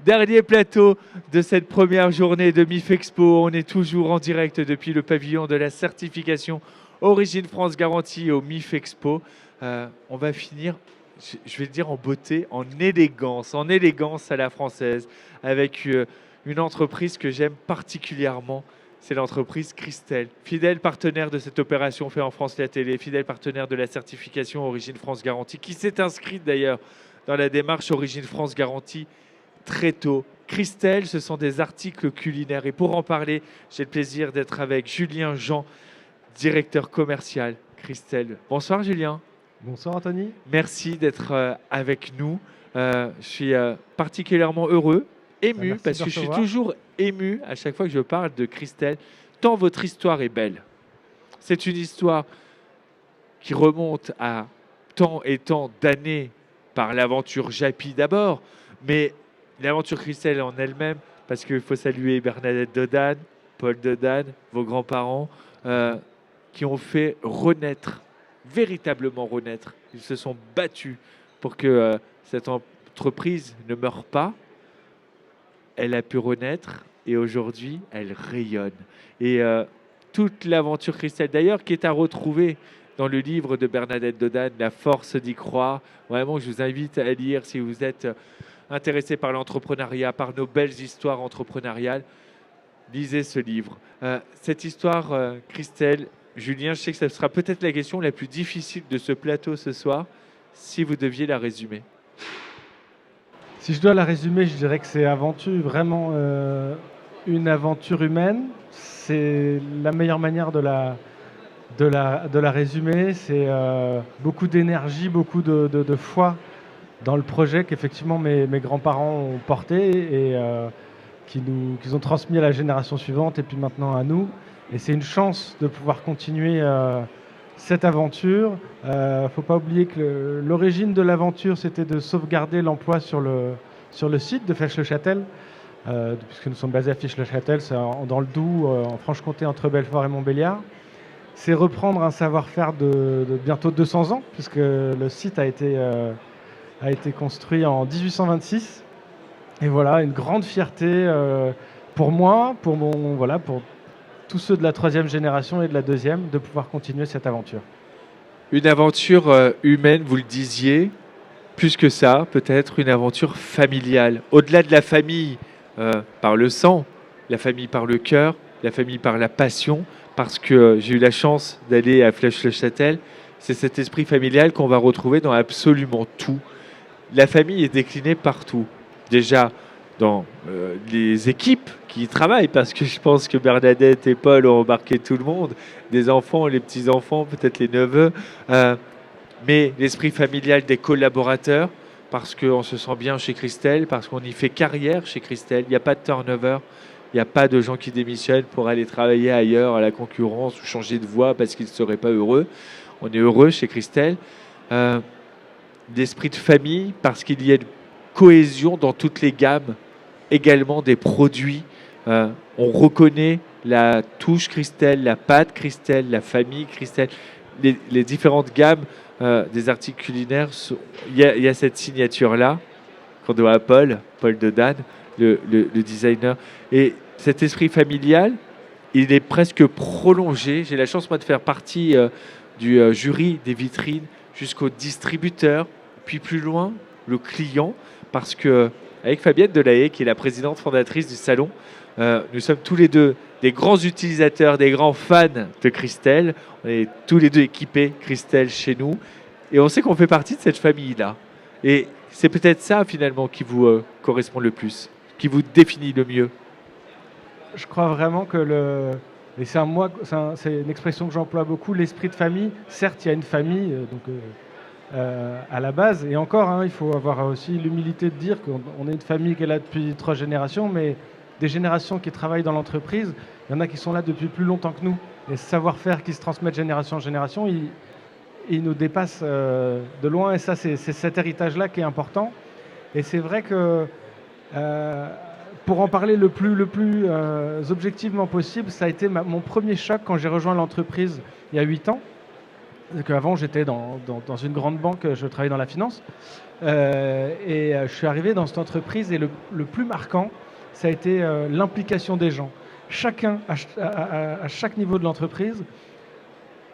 Dernier plateau de cette première journée de MIF Expo. On est toujours en direct depuis le pavillon de la certification Origine France Garantie au MIF Expo. On va finir, je vais le dire en beauté, en élégance à la française, avec une entreprise que j'aime particulièrement. C'est l'entreprise Christelle, fidèle partenaire de cette opération Fait en France la télé, fidèle partenaire de la certification Origine France Garantie, qui s'est inscrite d'ailleurs dans la démarche Origine France Garantie très tôt. Christelle, ce sont des articles culinaires. Et pour en parler, j'ai le plaisir d'être avec Julien Jean, directeur commercial Christelle. Bonsoir Julien. Bonsoir Anthony. Merci d'être avec nous. Je suis particulièrement heureux, ému, Merci parce de que je suis recevoir. toujours ému à chaque fois que je parle de Christelle, tant votre histoire est belle. C'est une histoire qui remonte à tant et tant d'années par l'aventure Japy d'abord, mais l'aventure Christelle en elle-même, parce qu'il faut saluer Bernadette Dodane, Paul Dodane, vos grands-parents, qui ont fait renaître, véritablement renaître. Ils se sont battus pour que cette entreprise ne meure pas. Elle a pu renaître et aujourd'hui, elle rayonne. Et toute l'aventure Christelle, d'ailleurs, qui est à retrouver dans le livre de Bernadette Dodane, La force d'y croire. Vraiment, je vous invite à lire si vous êtes intéressé par l'entrepreneuriat, par nos belles histoires entrepreneuriales. Lisez ce livre. Cette histoire, Christelle, Julien, je sais que ce sera peut-être la question la plus difficile de ce plateau ce soir, si vous deviez la résumer. Si je dois la résumer, je dirais que c'est vraiment une aventure humaine. C'est la meilleure manière de la résumer. C'est beaucoup d'énergie, beaucoup de foi dans le projet qu'effectivement mes grands-parents ont porté et qu'ils ont transmis à la génération suivante et puis maintenant à nous. Et c'est une chance de pouvoir continuer cette aventure. Faut pas oublier que l'origine de l'aventure, c'était de sauvegarder l'emploi sur le site de Flèche-le-Châtel, puisque nous sommes basés à Flèche-le-Châtel, c'est dans le Doubs, en Franche-Comté, entre Belfort et Montbéliard. C'est reprendre un savoir-faire de bientôt 200 ans, puisque le site a été construit en 1826. Et voilà, une grande fierté pour moi, pour tous ceux de la troisième génération et de la deuxième, de pouvoir continuer cette aventure. Une aventure humaine, vous le disiez, plus que ça, peut-être une aventure familiale. Au-delà de la famille par le sang, la famille par le cœur, la famille par la passion, parce que j'ai eu la chance d'aller à Flèche-le-Châtel, c'est cet esprit familial qu'on va retrouver dans absolument tout. La famille est déclinée partout. Déjà dans les équipes qui y travaillent, parce que je pense que Bernadette et Paul ont embarqué tout le monde, des enfants, les petits-enfants, peut-être les neveux, mais l'esprit familial des collaborateurs, parce qu'on se sent bien chez Christelle, parce qu'on y fait carrière chez Christelle. Il n'y a pas de turnover, il n'y a pas de gens qui démissionnent pour aller travailler ailleurs à la concurrence ou changer de voie parce qu'ils ne seraient pas heureux. On est heureux chez Christelle. D'esprit de famille, parce qu'il y a une cohésion dans toutes les gammes, également des produits. On reconnaît la touche Christelle, la pâte Christelle, la famille Christelle, les différentes gammes des articles culinaires. Il y a cette signature-là qu'on doit à Paul Dodane, le designer. Et cet esprit familial, il est presque prolongé. J'ai la chance, moi, de faire partie du jury des vitrines jusqu'au distributeur, puis plus loin, le client, parce que avec Fabienne Delahaye, qui est la présidente fondatrice du salon, nous sommes tous les deux des grands utilisateurs, des grands fans de Christelle. On est tous les deux équipés Christelle chez nous, et on sait qu'on fait partie de cette famille-là. Et c'est peut-être ça, finalement, qui vous correspond le plus, qui vous définit le mieux. Je crois vraiment que et c'est une expression que j'emploie beaucoup, l'esprit de famille. Certes, il y a une famille à la base, et encore, il faut avoir aussi l'humilité de dire qu'on est une famille qui est là depuis 3 générations, mais des générations qui travaillent dans l'entreprise, il y en a qui sont là depuis plus longtemps que nous. Et ce savoir-faire qui se transmet de génération en génération, il nous dépasse de loin, et ça, c'est cet héritage-là qui est important. Et c'est vrai que pour en parler le plus objectivement possible, ça a été mon premier choc quand j'ai rejoint l'entreprise il y a 8 ans. Avant, j'étais dans une grande banque, je travaillais dans la finance. Je suis arrivé dans cette entreprise et le plus marquant, ça a été l'implication des gens. Chacun, à chaque niveau de l'entreprise,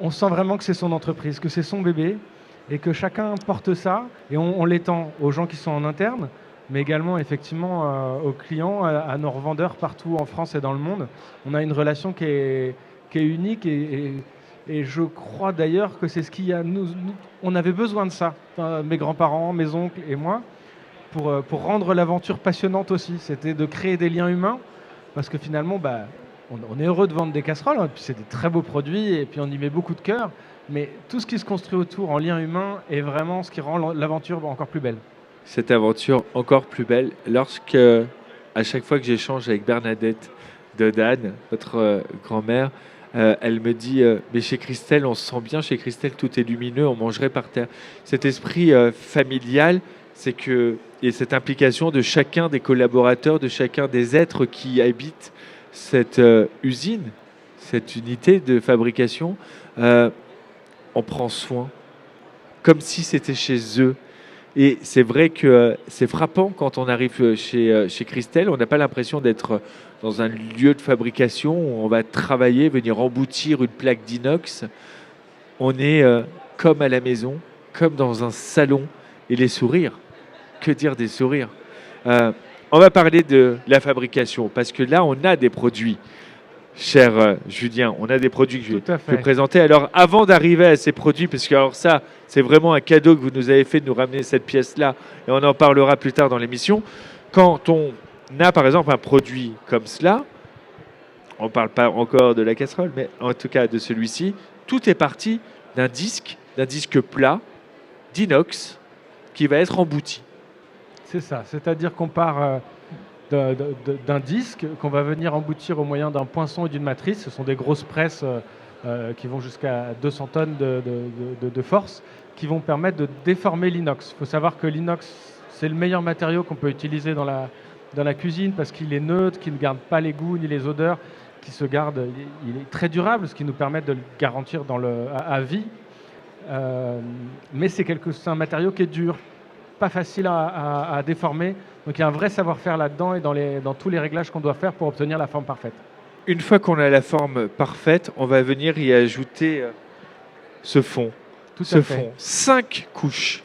on sent vraiment que c'est son entreprise, que c'est son bébé et que chacun porte ça et on l'étend aux gens qui sont en interne, mais également effectivement aux clients, à nos revendeurs partout en France et dans le monde. On a une relation qui est unique et je crois d'ailleurs que c'est ce qui a on avait besoin de ça, enfin, mes grands-parents, mes oncles et moi, pour rendre l'aventure passionnante aussi. C'était de créer des liens humains parce que finalement, on est heureux de vendre des casseroles, hein, puis c'est des très beaux produits et puis on y met beaucoup de cœur. Mais tout ce qui se construit autour en lien humain est vraiment ce qui rend l'aventure encore plus belle. Cette aventure encore plus belle, lorsque, à chaque fois que j'échange avec Bernadette Dodane, votre grand-mère, elle me dit mais chez Christelle, on se sent bien, chez Christelle, tout est lumineux, on mangerait par terre. Cet esprit familial, c'est que, et cette implication de chacun des collaborateurs, de chacun des êtres qui habitent cette usine, cette unité de fabrication, on prend soin, comme si c'était chez eux. Et c'est vrai que c'est frappant quand on arrive chez Christelle, on n'a pas l'impression d'être dans un lieu de fabrication où on va travailler, venir emboutir une plaque d'inox. On est comme à la maison, comme dans un salon. Et les sourires, que dire des sourires. On va parler de la fabrication, parce que là, on a des produits. Cher Julien, on a des produits que je vais présenter. Alors, avant d'arriver à ces produits, parce que alors ça, c'est vraiment un cadeau que vous nous avez fait de nous ramener cette pièce-là, et on en parlera plus tard dans l'émission. Quand on a, par exemple, un produit comme cela, on ne parle pas encore de la casserole, mais en tout cas de celui-ci, tout est parti d'un disque plat, d'inox, qui va être embouti. C'est ça, c'est-à-dire qu'on part d'un disque qu'on va venir emboutir au moyen d'un poinçon et d'une matrice. Ce sont des grosses presses qui vont jusqu'à 200 tonnes de force, qui vont permettre de déformer l'inox. Il faut savoir que l'inox, c'est le meilleur matériau qu'on peut utiliser dans la cuisine parce qu'il est neutre, qu'il ne garde pas les goûts ni les odeurs, il est très durable, ce qui nous permet de le garantir à vie. Mais c'est un matériau qui est dur, pas facile à déformer. Donc il y a un vrai savoir-faire là-dedans et dans tous les réglages qu'on doit faire pour obtenir la forme parfaite. Une fois qu'on a la forme parfaite, on va venir y ajouter ce fond. Tout à fait. Fond. 5 couches.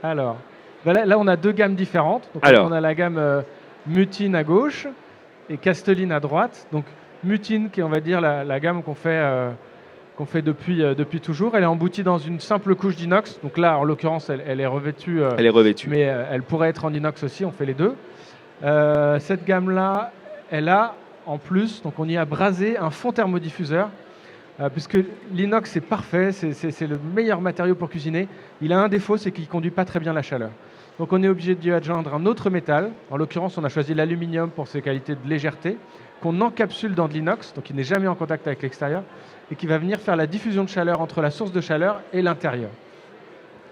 Alors, là on a 2 gammes différentes. Donc, on a la gamme Mutine à gauche et Casteline à droite. Donc Mutine, qui est on va dire la gamme qu'on fait depuis toujours. Elle est emboutie dans une simple couche d'inox. Donc là, en l'occurrence, elle est revêtue. Elle est revêtue. Mais elle pourrait être en inox aussi, on fait les deux. Cette gamme-là, elle a en plus, donc on y a brasé un fond thermodiffuseur, puisque l'inox c'est parfait, c'est le meilleur matériau pour cuisiner. Il a un défaut, c'est qu'il ne conduit pas très bien la chaleur. Donc on est obligé d'y adjoindre un autre métal. En l'occurrence, on a choisi l'aluminium pour ses qualités de légèreté, qu'on encapsule dans de l'inox, donc il n'est jamais en contact avec l'extérieur, et qui va venir faire la diffusion de chaleur entre la source de chaleur et l'intérieur.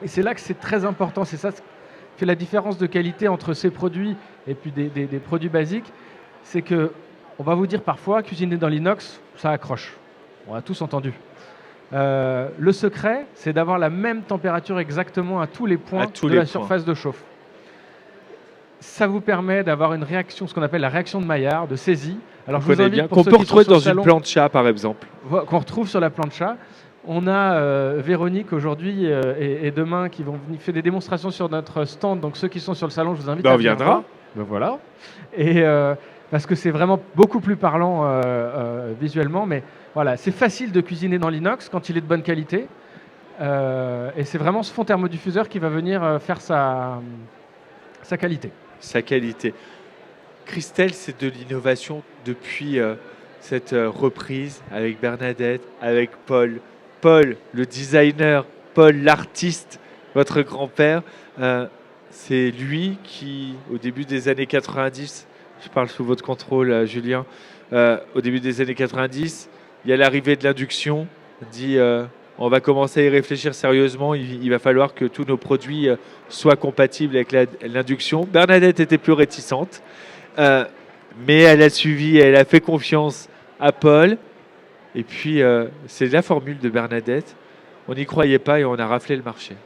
Et c'est là que c'est très important, c'est ça qui fait la différence de qualité entre ces produits et puis des produits basiques, c'est que on va vous dire parfois, cuisiner dans l'inox, ça accroche. On a tous entendu. Le secret, c'est d'avoir la même température exactement à tous les points de la surface de chauffe. Ça vous permet d'avoir une réaction, ce qu'on appelle la réaction de Maillard, de saisie. Alors, je vous invite bien, qu'on peut retrouver dans une plancha, par exemple. Qu'on retrouve sur la plancha. On a Véronique aujourd'hui et demain qui vont faire des démonstrations sur notre stand. Donc, ceux qui sont sur le salon, je vous invite à venir. On viendra. Voilà. Et parce que c'est vraiment beaucoup plus parlant visuellement. Mais voilà, c'est facile de cuisiner dans l'inox quand il est de bonne qualité. Et c'est vraiment ce fond thermodiffuseur qui va venir faire sa qualité. Sa qualité. Christelle, c'est de l'innovation depuis cette reprise avec Bernadette, avec Paul. Paul, le designer, Paul, l'artiste, votre grand-père. C'est lui qui, au début des années 90, je parle sous votre contrôle, Julien, au début des années 90, il y a l'arrivée de l'induction, dit on va commencer à y réfléchir sérieusement, il va falloir que tous nos produits soient compatibles avec l'induction. Bernadette était plus réticente, mais elle a suivi, elle a fait confiance à Paul. Et puis, c'est la formule de Bernadette. On n'y croyait pas et on a raflé le marché.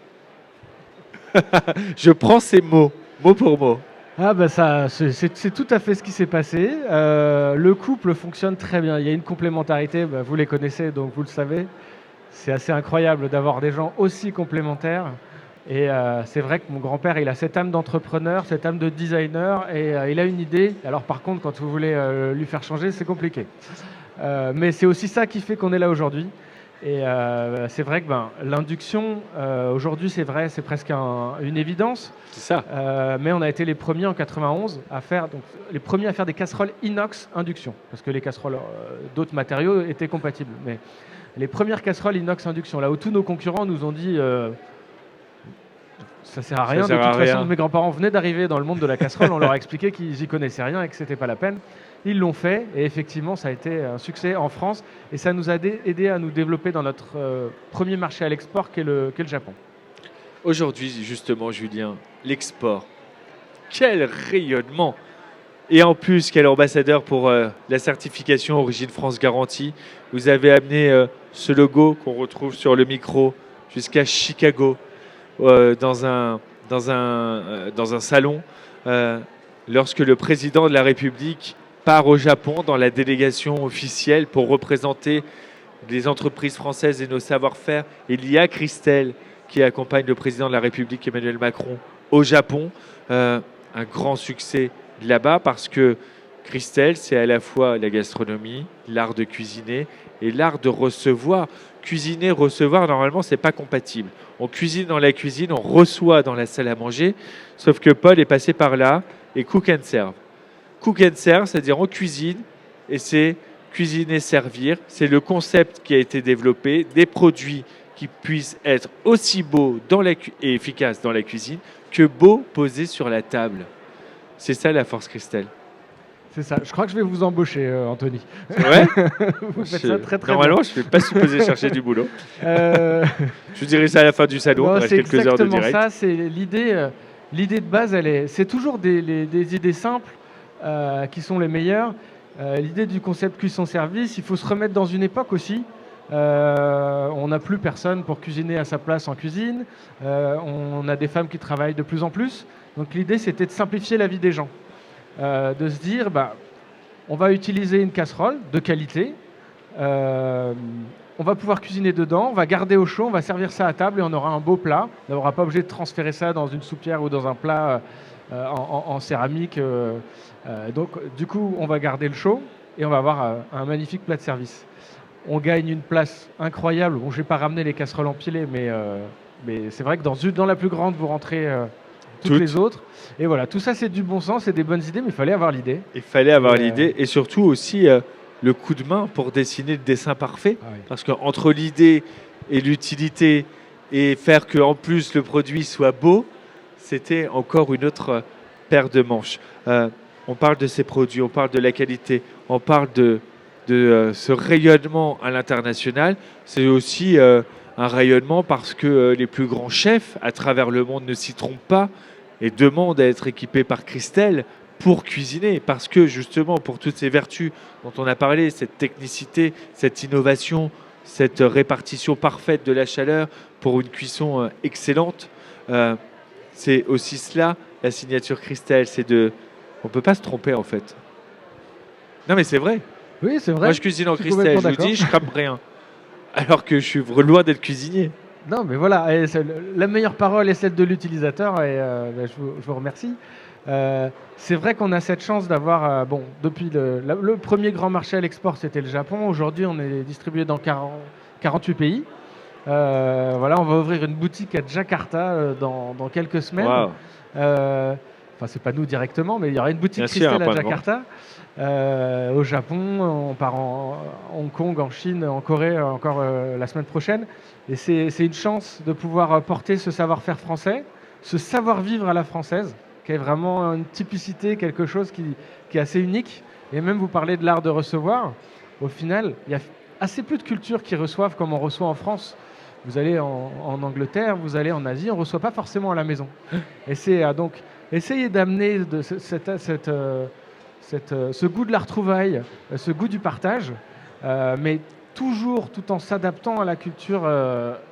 Je prends ces mots, mot pour mot. Ah bah ça, c'est tout à fait ce qui s'est passé. Le couple fonctionne très bien. Il y a une complémentarité, bah, vous les connaissez, donc vous le savez. C'est assez incroyable d'avoir des gens aussi complémentaires. Et c'est vrai que mon grand-père, il a cette âme d'entrepreneur, cette âme de designer, et il a une idée. Alors par contre, quand vous voulez lui faire changer, c'est compliqué. Mais c'est aussi ça qui fait qu'on est là aujourd'hui. Et c'est vrai que l'induction, aujourd'hui, c'est vrai, c'est presque une évidence. C'est ça. Mais on a été les premiers en 91 à faire, donc, les premiers à faire des casseroles inox induction, parce que les casseroles d'autres matériaux étaient compatibles. Mais les premières casseroles inox induction, là où tous nos concurrents nous ont dit ça sert à rien. De toute façon, mes grands-parents venaient d'arriver dans le monde de la casserole, on leur a expliqué qu'ils y connaissaient rien et que c'était pas la peine. Ils l'ont fait et effectivement, ça a été un succès en France et ça nous a aidé à nous développer dans notre premier marché à l'export qui est le Japon. Aujourd'hui, justement, Julien, l'export, quel rayonnement! Et en plus, quel ambassadeur pour la certification Origine France Garantie. Vous avez amené ce logo qu'on retrouve sur le micro jusqu'à Chicago, dans un salon, lorsque le président de la République part au Japon dans la délégation officielle pour représenter les entreprises françaises et nos savoir-faire. Il y a Christelle qui accompagne le président de la République, Emmanuel Macron, au Japon. Un grand succès là-bas parce que Christelle, c'est à la fois la gastronomie, l'art de cuisiner et l'art de recevoir. Cuisiner, recevoir, normalement, c'est pas compatible. On cuisine dans la cuisine, on reçoit dans la salle à manger, sauf que Paul est passé par là et cook and serve. Cook and serve, c'est-à-dire on cuisine et c'est cuisiner, servir. C'est le concept qui a été développé, des produits qui puissent être aussi beaux et efficaces dans la cuisine que beaux posés sur la table. C'est ça la force Christelle. C'est ça. Je crois que je vais vous embaucher, Anthony. C'est vrai? Vous faites ça très très Normalement, bien. je ne suis pas supposé chercher du boulot. Je dirais ça à la fin du salon, il reste quelques heures de direct. C'est exactement ça. C'est l'idée. L'idée de base, c'est toujours des idées simples qui sont les meilleures. L'idée du concept cuisson-service, il faut se remettre dans une époque aussi. On n'a plus personne pour cuisiner à sa place en cuisine. On a des femmes qui travaillent de plus en plus. Donc l'idée, c'était de simplifier la vie des gens. De se dire, on va utiliser une casserole de qualité, on va pouvoir cuisiner dedans, on va garder au chaud, on va servir ça à table et on aura un beau plat. On n'aura pas obligé de transférer ça dans une soupière ou dans un plat en céramique. Donc du coup, on va garder le chaud et on va avoir un magnifique plat de service. On gagne une place incroyable. Bon, je ne vais pas ramener les casseroles empilées, mais c'est vrai que dans la plus grande, vous rentrez toutes les autres. Et voilà, tout ça, c'est du bon sens, c'est des bonnes idées, mais il fallait avoir l'idée. Il fallait avoir l'idée et surtout aussi le coup de main pour dessiner le dessin parfait. Ah oui. Parce qu'entre l'idée et l'utilité et faire qu'en plus le produit soit beau, c'était encore une autre paire de manches. On parle de ces produits, on parle de la qualité, on parle de ce rayonnement à l'international. C'est aussi un rayonnement parce que les plus grands chefs à travers le monde ne s'y trompent pas et demandent à être équipés par Christelle pour cuisiner, parce que justement pour toutes ces vertus dont on a parlé, cette technicité, cette innovation, cette répartition parfaite de la chaleur pour une cuisson excellente, c'est aussi cela la signature Christelle, on peut pas se tromper en fait. Non mais c'est vrai. Oui, c'est vrai. Moi je cuisine en Christelle, je vous dis, je crame rien, alors que je suis loin d'être cuisinier. Non, mais voilà, et la meilleure parole est celle de l'utilisateur et je vous remercie. C'est vrai qu'on a cette chance d'avoir, depuis le premier grand marché à l'export, c'était le Japon. Aujourd'hui, on est distribué dans 48 pays. Voilà, on va ouvrir une boutique à Jakarta dans quelques semaines. Wow. Enfin, c'est pas nous directement, mais il y aura une boutique Christelle à Jakarta. Au Japon, on part en Hong Kong, en Chine, en Corée encore la semaine prochaine. Et c'est une chance de pouvoir porter ce savoir-faire français, ce savoir-vivre à la française, qui est vraiment une typicité, quelque chose qui est assez unique. Et même vous parlez de l'art de recevoir. Au final, il y a assez peu de cultures qui reçoivent comme on reçoit en France. Vous allez en Angleterre, vous allez en Asie, on ne reçoit pas forcément à la maison. Et c'est donc essayer d'amener ce goût de la retrouvaille, ce goût du partage, mais toujours tout en s'adaptant à la culture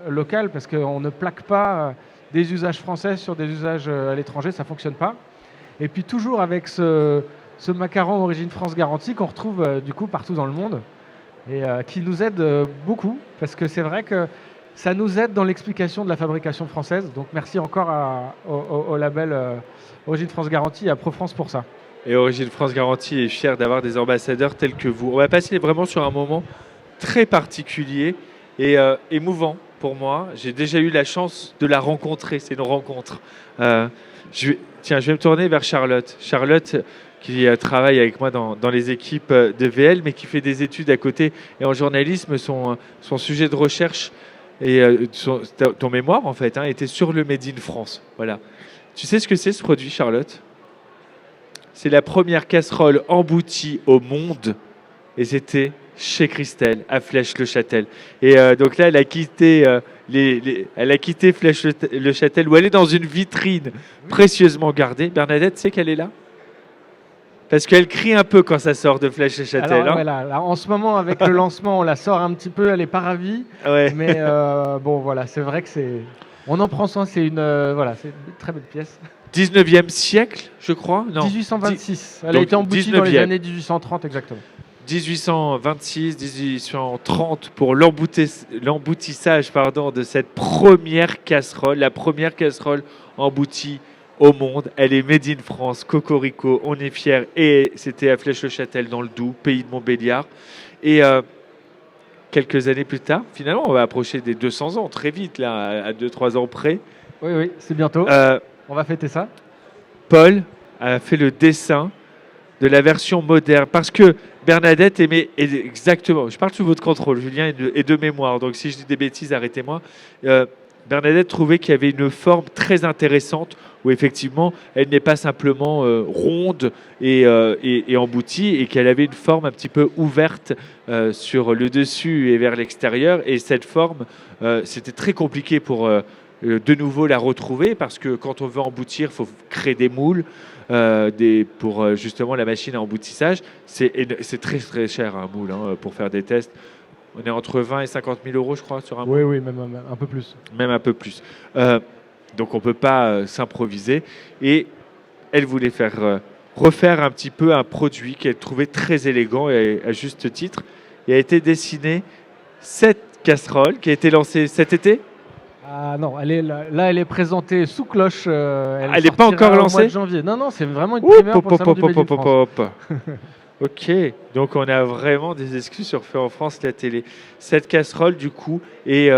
locale, parce qu'on ne plaque pas des usages français sur des usages à l'étranger, ça ne fonctionne pas. Et puis toujours avec ce macaron Origine France garantie qu'on retrouve du coup partout dans le monde et qui nous aide beaucoup, parce que c'est vrai que ça nous aide dans l'explication de la fabrication française. Donc merci encore au label Origine France garantie et à ProFrance pour ça. Et Origine France Garantie est fière d'avoir des ambassadeurs tels que vous. On va passer vraiment sur un moment très particulier et émouvant pour moi. J'ai déjà eu la chance de la rencontrer, c'est une rencontre. Je vais me tourner vers Charlotte. Charlotte qui travaille avec moi dans les équipes de VL, mais qui fait des études à côté. Et en journalisme, son sujet de recherche et ton mémoire, en fait, était sur le Made in France. Voilà. Tu sais ce que c'est, ce produit, Charlotte ? C'est la première casserole emboutie au monde. Et c'était chez Christelle, à Flèche-le-Châtel. Et donc là, elle a quitté, Flèche-le-Châtel, où elle est dans une vitrine précieusement gardée. Bernadette, sait qu'elle est là ? Parce qu'elle crie un peu quand ça sort de Flèche-le-Châtel. Alors, là, en ce moment, avec le lancement, on la sort un petit peu, elle n'est pas ravie. Ouais. Mais bon, voilà, c'est vrai que c'est... On en prend soin, c'est une très belle pièce. 19e siècle, je crois. Non. 1826. Elle a été emboutie dans les années 1830, exactement. 1826, 1830 pour l'emboutissage de cette première casserole, la première casserole emboutie au monde. Elle est made in France, cocorico, on est fiers. Et c'était à Flèche-le-Châtel dans le Doubs, pays de Montbéliard. Et quelques années plus tard, finalement, on va approcher des 200 ans très vite, là, à 2-3 ans près. Oui, c'est bientôt. On va fêter ça. Paul a fait le dessin de la version moderne parce que Bernadette aimait exactement. Je parle sous votre contrôle, Julien, et de mémoire. Donc, si je dis des bêtises, arrêtez-moi. Bernadette trouvait qu'il y avait une forme très intéressante où effectivement, elle n'est pas simplement ronde et emboutie, et qu'elle avait une forme un petit peu ouverte sur le dessus et vers l'extérieur. Et cette forme, c'était très compliqué pour de nouveau la retrouver, parce que quand on veut emboutir, il faut créer des moules pour justement la machine à emboutissage. C'est très très cher un moule pour faire des tests. On est entre 20 et 50 000 euros, je crois, sur un moule. Oui, même un peu plus. Même un peu plus. Donc on ne peut pas s'improviser. Et elle voulait refaire un petit peu un produit qu'elle trouvait très élégant, et à juste titre. Et a été dessinée cette casserole qui a été lancée cet été. Ah non, elle est présentée sous cloche. Elle n'est pas encore lancée ? Au mois de janvier. Non, c'est vraiment une primeur pour le salon du Made in France. Ok, donc on a vraiment des excuses sur Fait en France, la télé. Cette casserole, du coup, est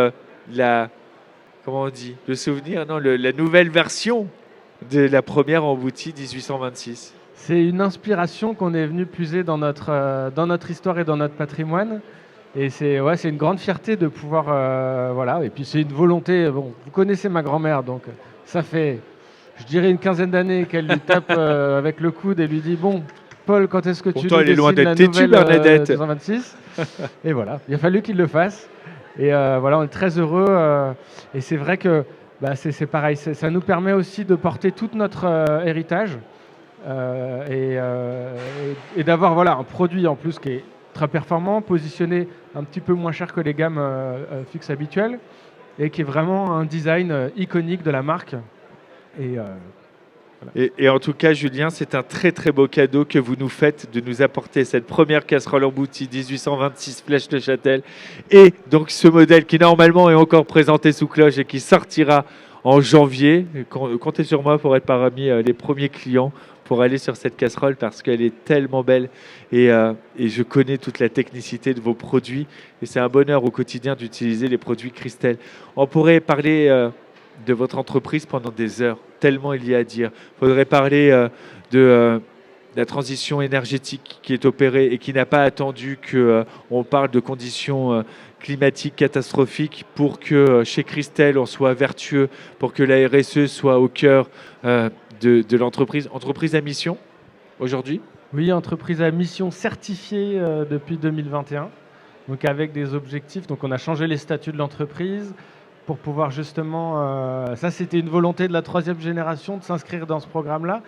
comment on dit ? Le souvenir ? Non, la nouvelle version de la première emboutie 1826. C'est une inspiration qu'on est venu puiser dans notre histoire et dans notre patrimoine. Et c'est une grande fierté de pouvoir... voilà. Et puis c'est une volonté... Bon, vous connaissez ma grand-mère, donc ça fait, je dirais, une quinzaine d'années qu'elle lui tape avec le coude et lui dit « Bon, Paul, quand est-ce que tu nous dessines la nouvelle Bernadette 226 ?» Et voilà, il a fallu qu'il le fasse. Et voilà, on est très heureux. Et c'est vrai que c'est pareil, ça nous permet aussi de porter tout notre héritage et d'avoir un produit en plus qui est très performant, positionné un petit peu moins cher que les gammes fixes habituelles, et qui est vraiment un design iconique de la marque. Et en tout cas, Julien, c'est un très très beau cadeau que vous nous faites de nous apporter cette première casserole emboutie 1826 Flèche-le-Châtel, et donc ce modèle qui normalement est encore présenté sous cloche et qui sortira en janvier. Comptez sur moi pour être parmi les premiers clients pour aller sur cette casserole, parce qu'elle est tellement belle et je connais toute la technicité de vos produits, et c'est un bonheur au quotidien d'utiliser les produits Christelle. On pourrait parler de votre entreprise pendant des heures, tellement il y a à dire. Il faudrait parler de la transition énergétique qui est opérée et qui n'a pas attendu qu'on parle de conditions climatiques catastrophiques pour que chez Christelle on soit vertueux, pour que la RSE soit au cœur de l'entreprise. Entreprise à mission aujourd'hui ? Oui, entreprise à mission certifiée depuis 2021, donc avec des objectifs. Donc on a changé les statuts de l'entreprise pour pouvoir justement... ça, c'était une volonté de la 3e génération de s'inscrire dans ce programme-là.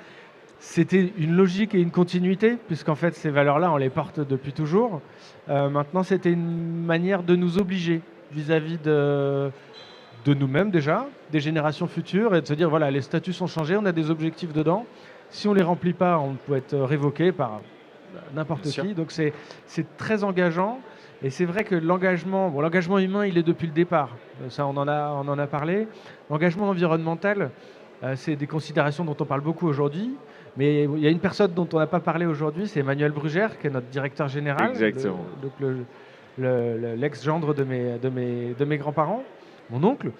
c'était une logique et une continuité, puisqu'en fait, ces valeurs-là, on les porte depuis toujours. Maintenant, c'était une manière de nous obliger vis-à-vis de nous-mêmes déjà, des générations futures, et de se dire, voilà, les statuts sont changés, on a des objectifs dedans. Si on ne les remplit pas, on peut être révoqué par n'importe Bien sûr. qui. Donc c'est très engageant. Et c'est vrai que l'engagement humain, il est depuis le départ. Ça, on en a parlé. L'engagement environnemental, c'est des considérations dont on parle beaucoup aujourd'hui. Mais il y a une personne dont on n'a pas parlé aujourd'hui, c'est Emmanuel Brugère, qui est notre directeur général. Exactement. L'ex-gendre de mes grands-parents, mon oncle,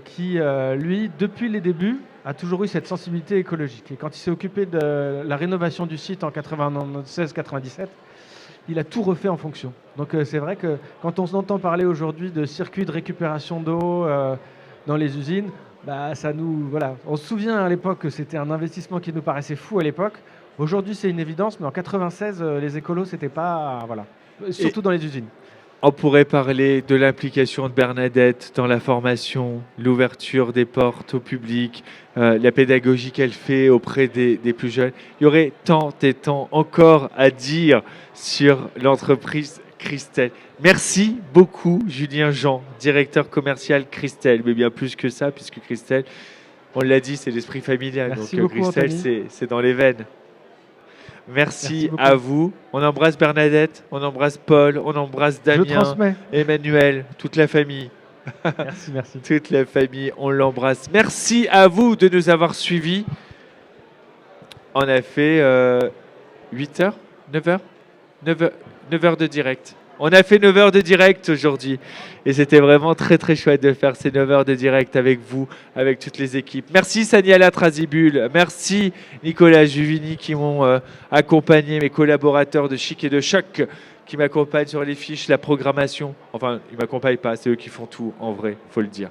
qui, lui, depuis les débuts, a toujours eu cette sensibilité écologique. Et quand il s'est occupé de la rénovation du site en 96-97, il a tout refait en fonction. Donc c'est vrai que quand on entend parler aujourd'hui de circuits de récupération d'eau dans les usines, bah, ça nous, voilà. On se souvient à l'époque que c'était un investissement qui nous paraissait fou à l'époque. Aujourd'hui, c'est une évidence, mais en 96, les écolos, c'était pas, voilà. Surtout dans les usines. On pourrait parler de l'implication de Bernadette dans la formation, l'ouverture des portes au public, la pédagogie qu'elle fait auprès des plus jeunes. Il y aurait tant et tant encore à dire sur l'entreprise Christelle. Merci beaucoup, Julien Jean, directeur commercial Christelle. Mais bien plus que ça, puisque Christelle, on l'a dit, c'est l'esprit familial. Merci donc beaucoup, Christelle, Anthony. c'est dans les veines. Merci beaucoup. à vous. On embrasse Bernadette, on embrasse Paul, on embrasse Je Damien, transmets. Emmanuel, toute la famille. Merci. Toute la famille, on l'embrasse. Merci à vous de nous avoir suivis. On a fait 8 heures, 9 heures, 9 heures de direct. On a fait 9 heures de direct aujourd'hui. Et c'était vraiment très très chouette de faire ces 9 heures de direct avec vous, avec toutes les équipes. Merci Saniala Trazibul, merci Nicolas Juvini qui m'ont accompagné, mes collaborateurs de Chic et de Choc qui m'accompagnent sur les fiches, la programmation. Enfin, ils ne m'accompagnent pas, c'est eux qui font tout en vrai, il faut le dire.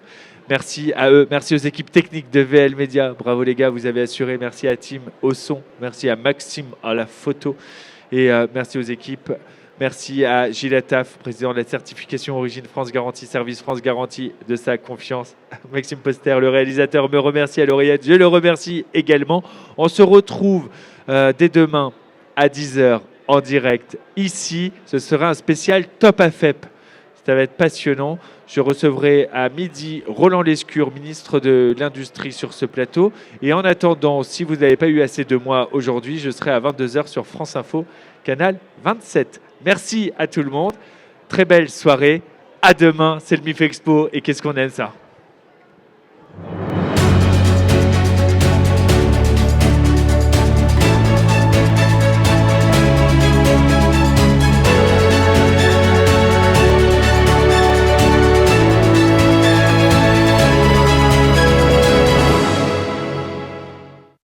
Merci à eux, merci aux équipes techniques de VL Media. Bravo les gars, vous avez assuré. Merci à Tim au son, merci à Maxime à la photo et merci aux équipes. Merci à Gilles Attaf, président de la certification Origine France Garantie, Service France Garantie, de sa confiance. Maxime Poster, le réalisateur, me remercie à l'oreillette. Je le remercie également. On se retrouve dès demain à 10h en direct ici. Ce sera un spécial Top AFEP. Ça va être passionnant. Je recevrai à midi Roland Lescure, ministre de l'Industrie, sur ce plateau. Et en attendant, si vous n'avez pas eu assez de moi aujourd'hui, je serai à 22h sur France Info, canal 27. Merci à tout le monde. Très belle soirée. À demain, c'est le MIF Expo et qu'est-ce qu'on aime ça.